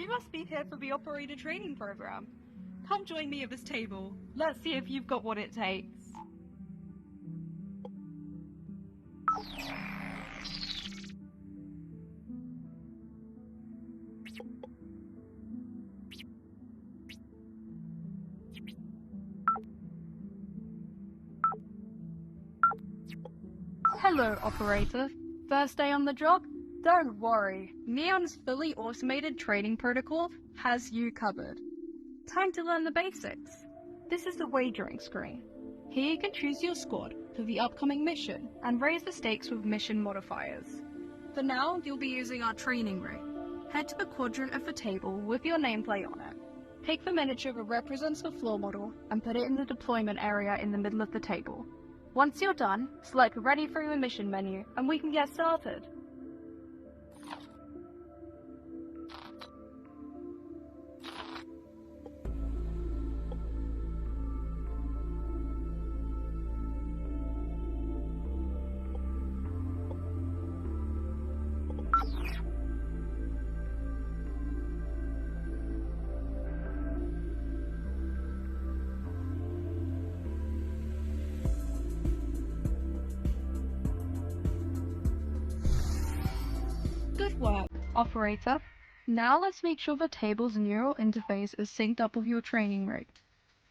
You must be here for the operator training program. Come join me at this table. Let's see if you've got what it takes. Hello, operator. First day on the job? Don't worry. Neon's fully automated training protocol has you covered. Time to learn the basics. This is the wagering screen. Here you can choose your squad for the upcoming mission and raise the stakes with mission modifiers. For now, you'll be using our training rig. Head to the quadrant of the table with your nameplate on it. Take the miniature that represents the floor model and put it in the deployment area in the middle of the table. Once you're done, select Ready for the Mission menu and we can get started. Good work, operator. Now let's make sure the table's neural interface is synced up with your training rig.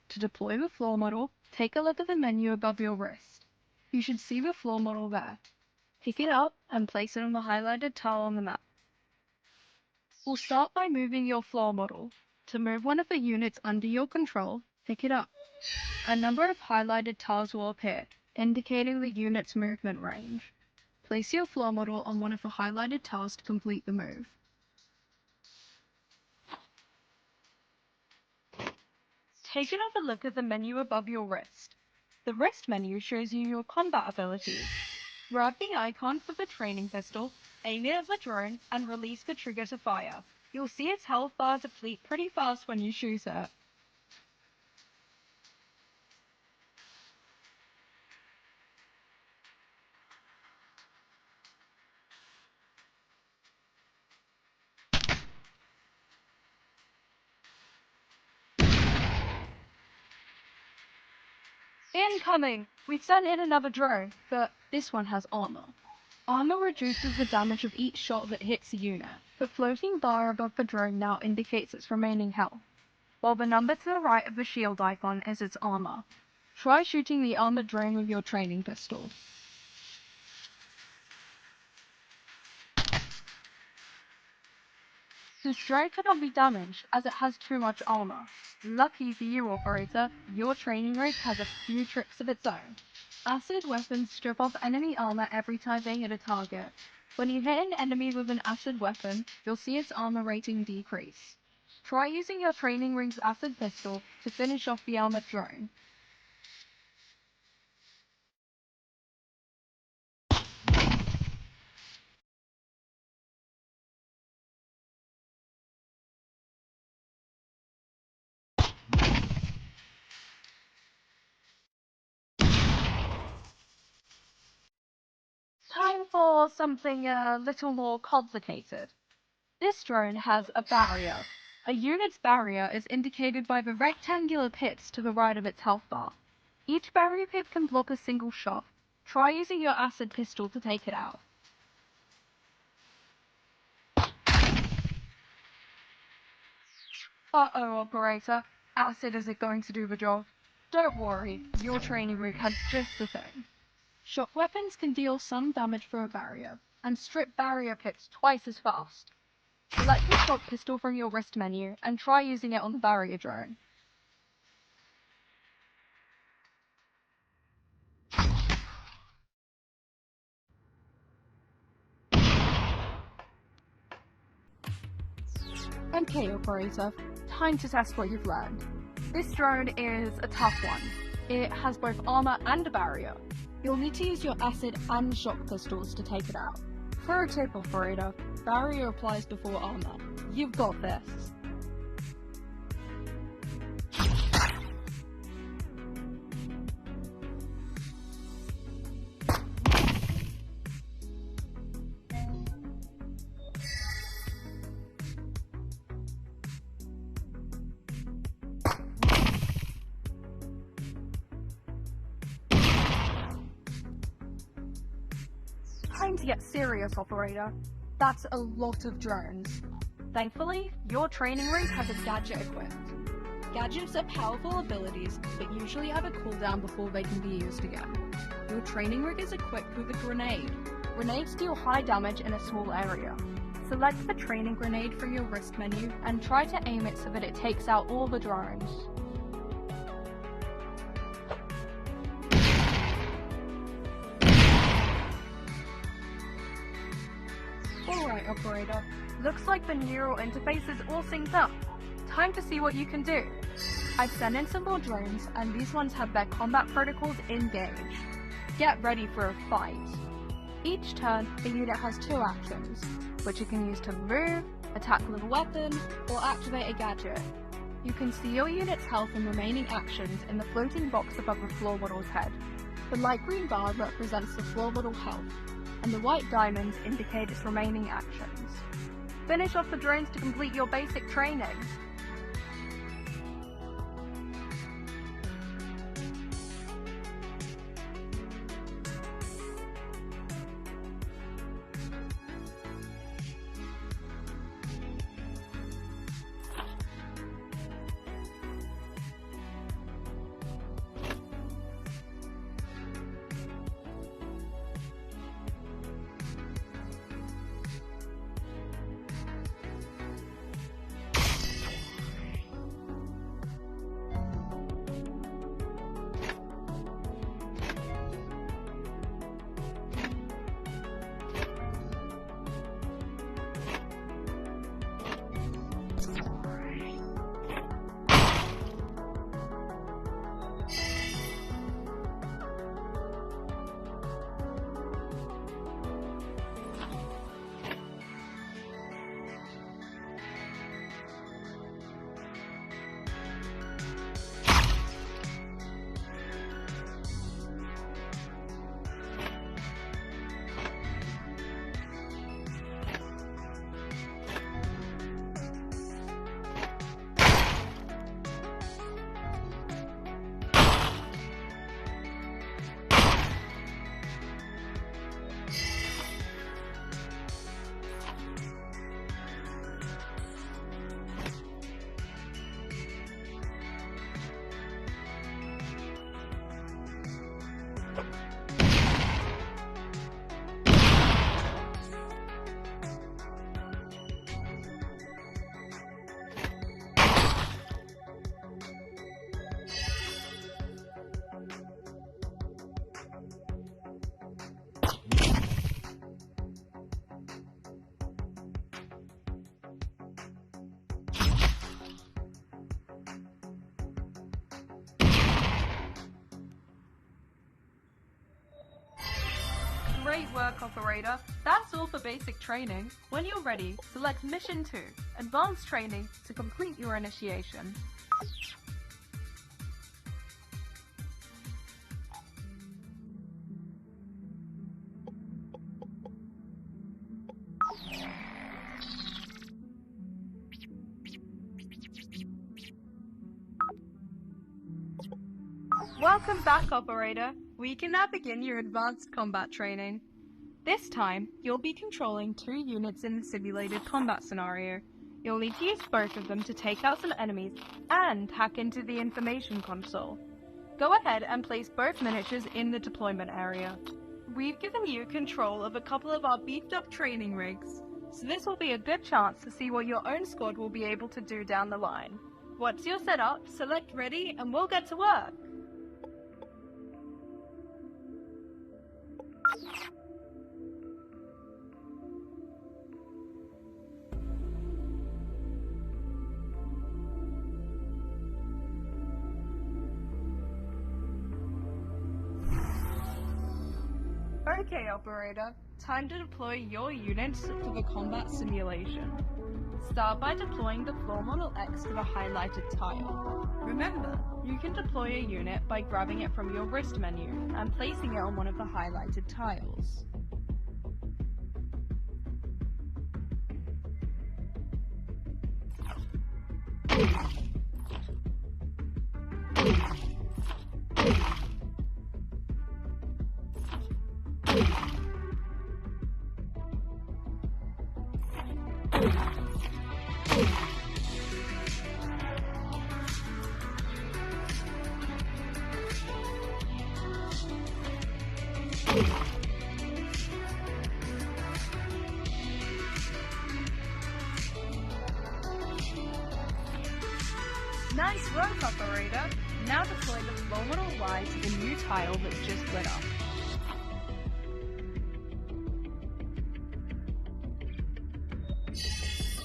To deploy the floor model, take a look at the menu above your wrist. You should see the floor model there. Pick it up and place it on the highlighted tile on the map. We'll start by moving your floor model. To move one of the units under your control, pick it up. A number of highlighted tiles will appear, indicating the unit's movement range. Place your floor model on one of the highlighted tiles to complete the move. Take another look at the menu above your wrist. The wrist menu shows you your combat abilities. Grab the icon for the training pistol, aim it at the drone, and release the trigger to fire. You'll see its health bar deplete pretty fast when you shoot it. Incoming! We've sent in another drone, but this one has armor. Armor reduces the damage of each shot that hits a unit. The floating bar above the drone now indicates its remaining health, while the number to the right of the shield icon is its armor. Try shooting the armored drone with your training pistol. This drone cannot be damaged as it has too much armor. Lucky for you, operator, your training rig has a few tricks of its own. Acid weapons strip off enemy armor every time they hit a target. When you hit an enemy with an acid weapon, you'll see its armor rating decrease. Try using your training rig's acid pistol to finish off the armored drone. Time for something a little more complicated. This drone has a barrier. A unit's barrier is indicated by the rectangular pits to the right of its health bar. Each barrier pit can block a single shot. Try using your acid pistol to take it out. Uh-oh, operator. Acid isn't going to do the job. Don't worry, your training rig had just the thing. Shock weapons can deal some damage for a barrier, and strip barrier pits twice as fast. Select the shock pistol from your wrist menu, and try using it on the barrier drone. Okay, operator, time to test what you've learned. This drone is a tough one. It has both armor and a barrier. You'll need to use your acid and shock pistols to take it out. Pro tip, operator, barrier applies before armor. You've got this. get serious, operator. That's a lot of drones. Thankfully, your training rig has a gadget equipped. Gadgets are powerful abilities, but usually have a cooldown before they can be used again. Your training rig is equipped with a grenade. Grenades deal high damage in a small area. Select the training grenade from your wrist menu and try to aim it so that it takes out all the drones. Alright, operator. Looks like the neural interface is all synced up. Time to see what you can do. I've sent in some more drones, and these ones have their combat protocols engaged. Get ready for a fight. Each turn, the unit has 2 actions, which it can use to move, attack with a weapon, or activate a gadget. You can see your unit's health and remaining actions in the floating box above the floor model's head. The light green bar represents the floor model health, and the white diamonds indicate its remaining actions. Finish off the drones to complete your basic training. Great work, operator. That's all for basic training. When you're ready, select Mission 2, Advanced Training, to complete your initiation. Welcome back, operator. We can now begin your advanced combat training. This time, you'll be controlling 2 units in the simulated combat scenario. You'll need to use both of them to take out some enemies and hack into the information console. Go ahead and place both miniatures in the deployment area. We've given you control of a couple of our beefed up training rigs, so this will be a good chance to see what your own squad will be able to do down the line. Once you're set up, select ready and we'll get to work. Okay, operator. Time to deploy your units for the combat simulation. Start by deploying the floor model X to the highlighted tile. Remember, you can deploy a unit by grabbing it from your wrist menu and placing it on one of the highlighted tiles. Nice work, operator! Now deploy the floor model Y to the new tile that just lit up.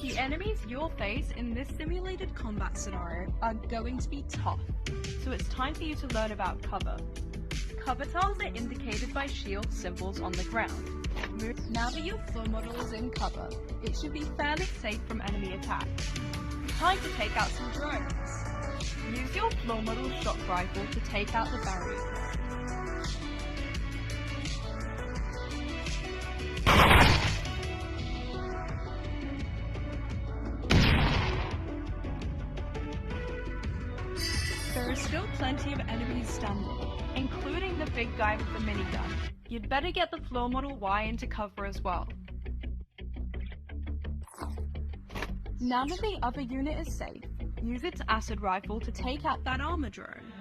The enemies you'll face in this simulated combat scenario are going to be tough, so it's time for you to learn about cover. Cover tiles are indicated by shield symbols on the ground. Now that your floor model is in cover, it should be fairly safe from enemy attack. Time to take out some drones. Use your floor model shock rifle to take out the barrier. There are still plenty of enemies standing, including the big guy with the minigun. You'd better get the floor model Y into cover as well. Now that the other unit is safe, use its acid rifle to take out that armor drone.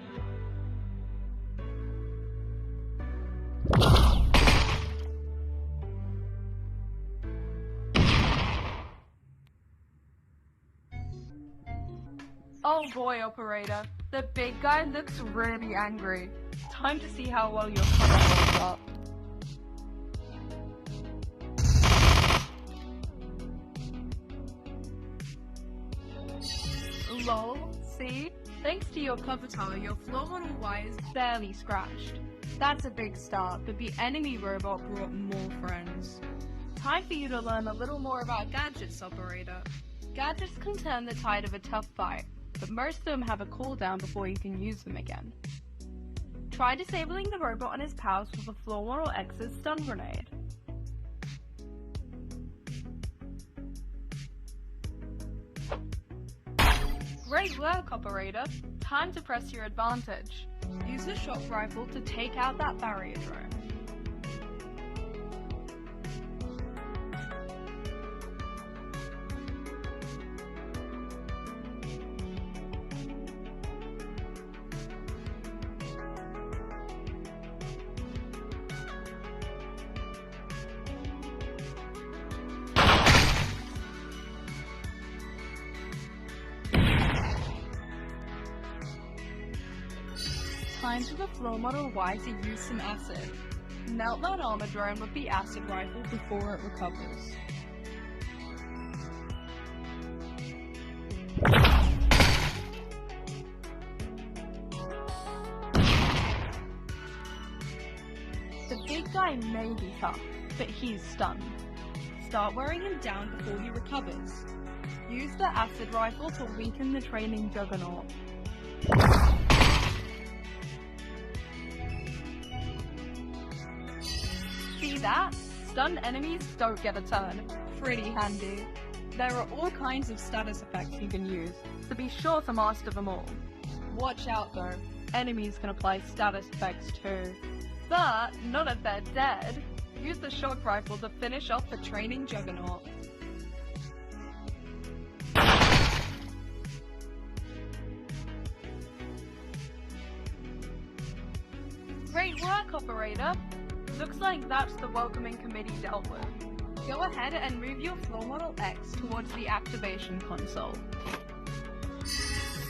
Oh boy, operator. The big guy looks really angry. Time to see how well your cover holds up. Lol, see? Thanks to your cover tile, your floor model Y is barely scratched. That's a big start, but the enemy robot brought more friends. Time for you to learn a little more about gadgets, operator. Gadgets can turn the tide of a tough fight, but most of them have a cooldown before you can use them again. Try disabling the robot and his powers with the floor model X's stun grenade. Great work, operator! Time to press your advantage. Use the shock rifle to take out that barrier drone. Time for the floor model Y to use some acid. Melt that armor drone with the acid rifle before it recovers. The big guy may be tough, but he's stunned. Start wearing him down before he recovers. Use the acid rifle to weaken the training juggernaut. See that? Stunned enemies don't get a turn. Pretty handy. There are all kinds of status effects you can use, so be sure to master them all. Watch out though, enemies can apply status effects too. But not if they're dead. Use the shock rifle to finish off the training juggernaut. Great work, operator! Looks like that's the welcoming committee dealt with. Go ahead and move your floor model X towards the activation console.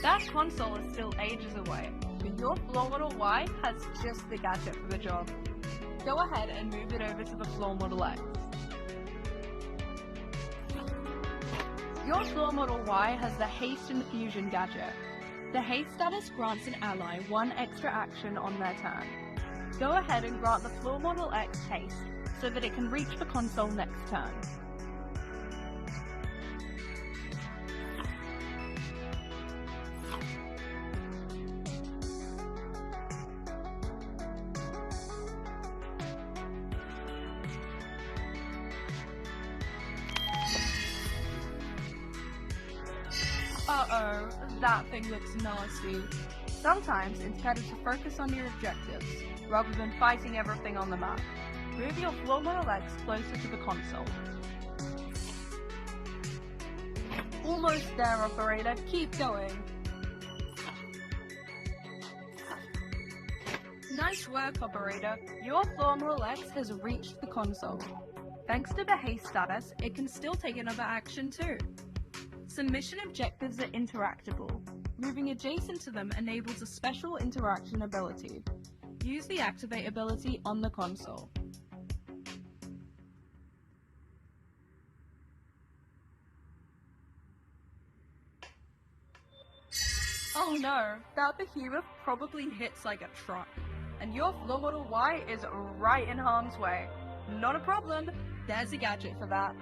That console is still ages away, but your floor model Y has just the gadget for the job. Go ahead and move it over to the floor model X. Your floor model Y has the haste and fusion gadget. The haste status grants an ally one extra action on their turn. Go ahead and grant the floor model X haste, so that it can reach the console next turn. Uh-oh, that thing looks nasty. Sometimes it's better to focus on your objectives, rather than fighting everything on the map. Move your floor model X closer to the console. Almost there, operator. Keep going. Nice Nice work, operator. Your floor model X has reached the console. Thanks to the haste status, it can still take another action too. Some mission objectives are interactable. Moving adjacent to them enables a special interaction ability. Use the activate ability on the console. Oh no, that behemoth probably hits like a truck, and your floor model Y is right in harm's way. Not a problem, there's a gadget for that.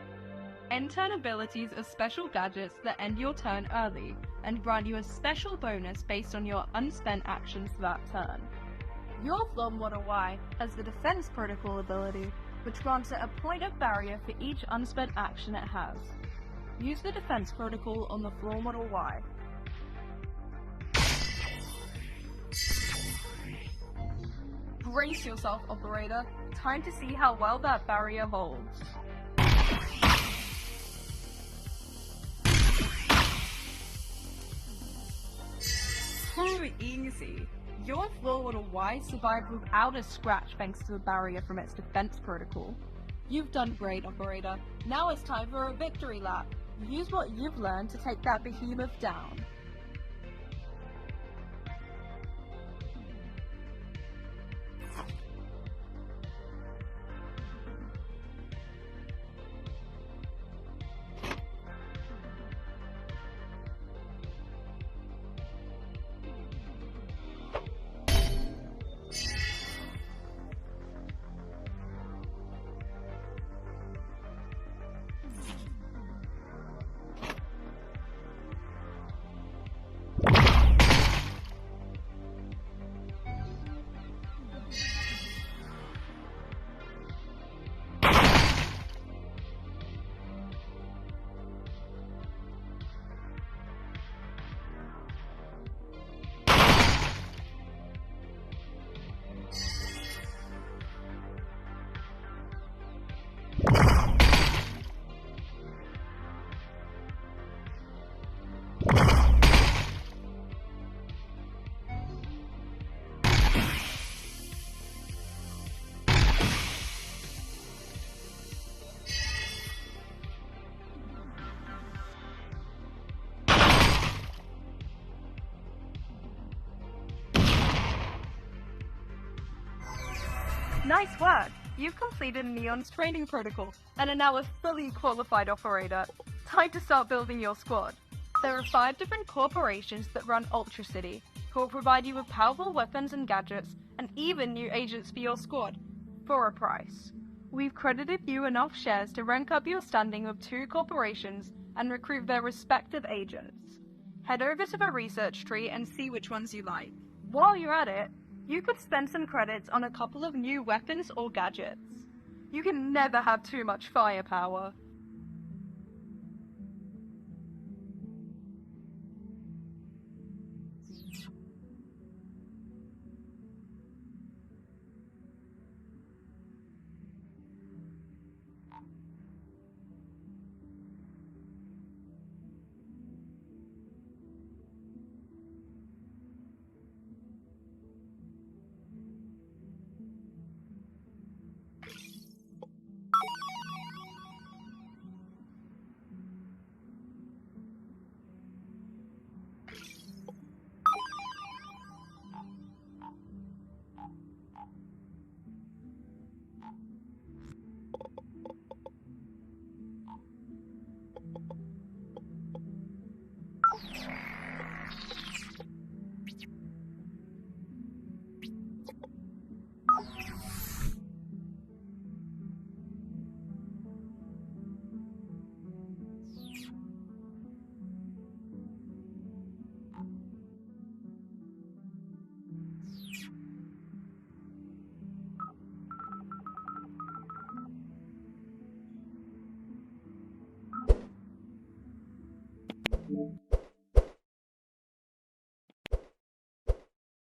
End turn abilities are special gadgets that end your turn early, and grant you a special bonus based on your unspent actions for that turn. Your floor model Y has the defense protocol ability, which grants it a point of barrier for each unspent action it has. Use the defense protocol on the floor model Y. Brace yourself, operator. Time to see how well that barrier holds. Too easy. Your floor model Y survived without a scratch thanks to the barrier from its defense protocol. You've done great, operator. Now it's time for a victory lap. Use what you've learned to take that behemoth down. Nice work! You've completed Neon's training protocol and are now a fully qualified operator. Time to start building your squad. There are 5 different corporations that run UltraCity, who will provide you with powerful weapons and gadgets, and even new agents for your squad, for a price. We've credited you enough shares to rank up your standing with 2 corporations and recruit their respective agents. Head over to the research tree and see which ones you like. While you're at it, you could spend some credits on a couple of new weapons or gadgets. You can never have too much firepower.